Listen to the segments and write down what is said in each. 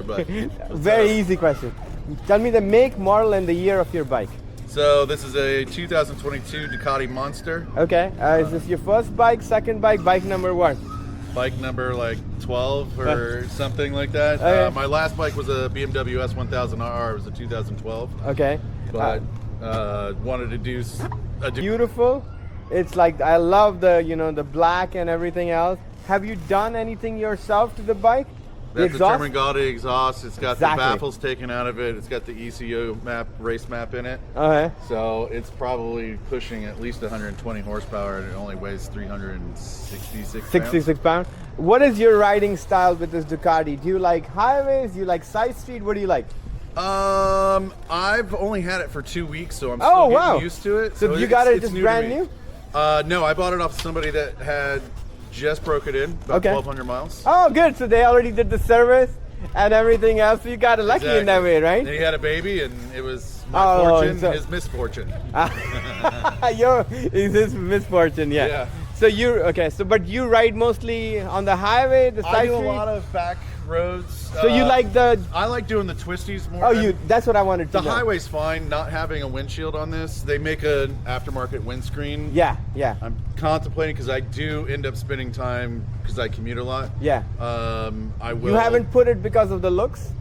Monster, but Very easy question. Tell me the make, model, and the year of your bike. So this is a 2022 Ducati Monster. Okay. Is this your first bike, second bike, bike number one? Bike number like 12 or something like that. Okay. My last bike was a BMW S1000rr. It was a 2012. Okay. But wanted to do a Beautiful. It's like, I love the, you know, the black and everything else. Have you done anything yourself to the bike? That's the Termingaldi exhaust. It's got Exactly. the baffles taken out of it. It's got the ECU map, race map in it. Okay. So it's probably pushing at least 120 horsepower, and it only weighs 366 pounds. 66 pounds. What is your riding style with this Ducati? Do you like highways? Do you like side street? What do you like? I've only had it for 2 weeks, so I'm still getting used to it. So you got it just brand new? No, I bought it off somebody that had just broke it in, about 1,200 miles. Oh, good. So they already did the service and everything else. So you got lucky in that way, right? And he had a baby, and it was my fortune, his misfortune. Is this misfortune? Yeah. So but you ride mostly on the highway, the side I do street? a lot of back roads. So you like the... I like doing the twisties more. That's what I wanted to know. The highway's fine, not having a windshield on this. They make an aftermarket windscreen. Yeah. I'm contemplating, because I do end up spending time, because I commute a lot. Yeah. I will. You haven't put it because of the looks?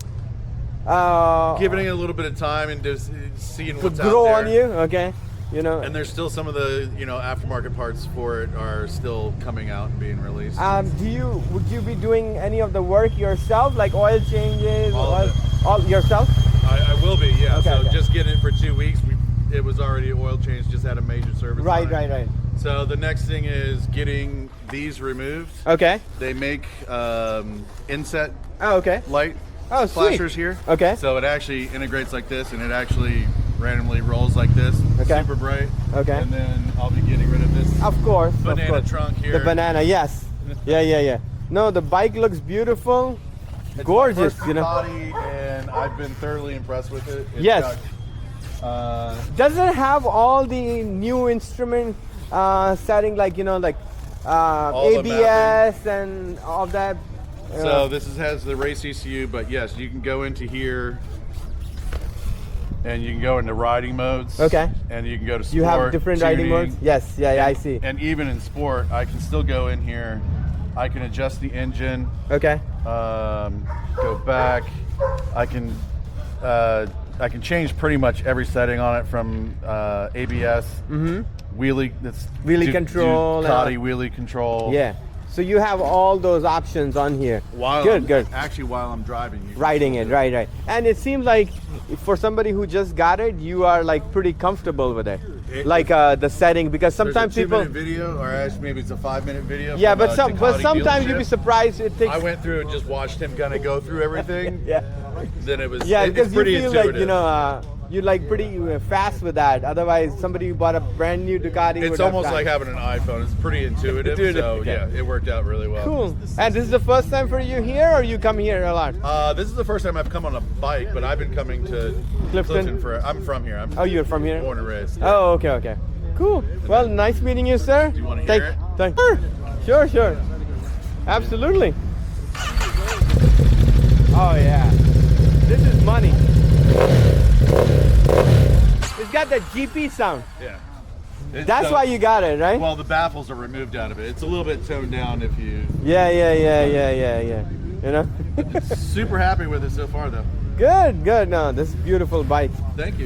Giving it a little bit of time and just seeing what's out there. To grow on you? Okay. You know. And there's still some of the, you know, aftermarket parts for it are still coming out and being released. Would you be doing any of the work yourself, like oil changes? All yourself? I will be, yeah. Okay, just getting it for 2 weeks. It was already oil change, just had a major service. Right. So the next thing is getting these removed. Okay. They make inset light flashers here. Okay. So it actually integrates like this, and it actually randomly rolls like this. Okay. Super bright. Okay. And then I'll be getting rid of this. Of course. Banana trunk here. The banana, yes. Yeah. No, the bike looks beautiful. It's gorgeous, my first Ducati, and I've been thoroughly impressed with it. Yes. Does it have all the new instrument setting, like, you know, like ABS and all that? So this has the race ECU, but yes, you can go into here and you can go into riding modes. Okay. And you can go to sport. You have different riding modes? Yes, I see. And even in sport, I can still go in here. I can adjust the engine. Okay. Go back. I can change pretty much every setting on it, from ABS, wheelie control, Ducati wheelie control. Yeah. So you have all those options on here. Good. Actually, while I'm driving, riding it, right. And it seems like for somebody who just got it, you are like pretty comfortable with it. Like the setting, because sometimes there's a people 2-minute video, or actually maybe it's a 5-minute video. Yeah, from but sometimes you'd be surprised. It takes. I went through and just watched him kind of go through everything. Yeah. Then it was. Because it's pretty you feel intuitive. like, you know, you're like pretty fast with that. Otherwise, somebody who bought a brand new Ducati. It's almost like having an iPhone. It's pretty intuitive. So yeah, it worked out really well. Cool. And this is the first time for you here, or you come here a lot? This is the first time I've come on a bike, but I've been coming to Clifton I'm from here. You're from here? Born and raised. Yeah. Oh, okay. Cool. Well, nice meeting you, sir. Do you want to hear it? Sure. Absolutely. Oh yeah. This is money. It's got the GP sound. Yeah. That's why you got it, right? Well, the baffles are removed out of it. It's a little bit toned down if you... Yeah. You know? Super happy with it so far, though. Good. No, this is a beautiful bike. Thank you.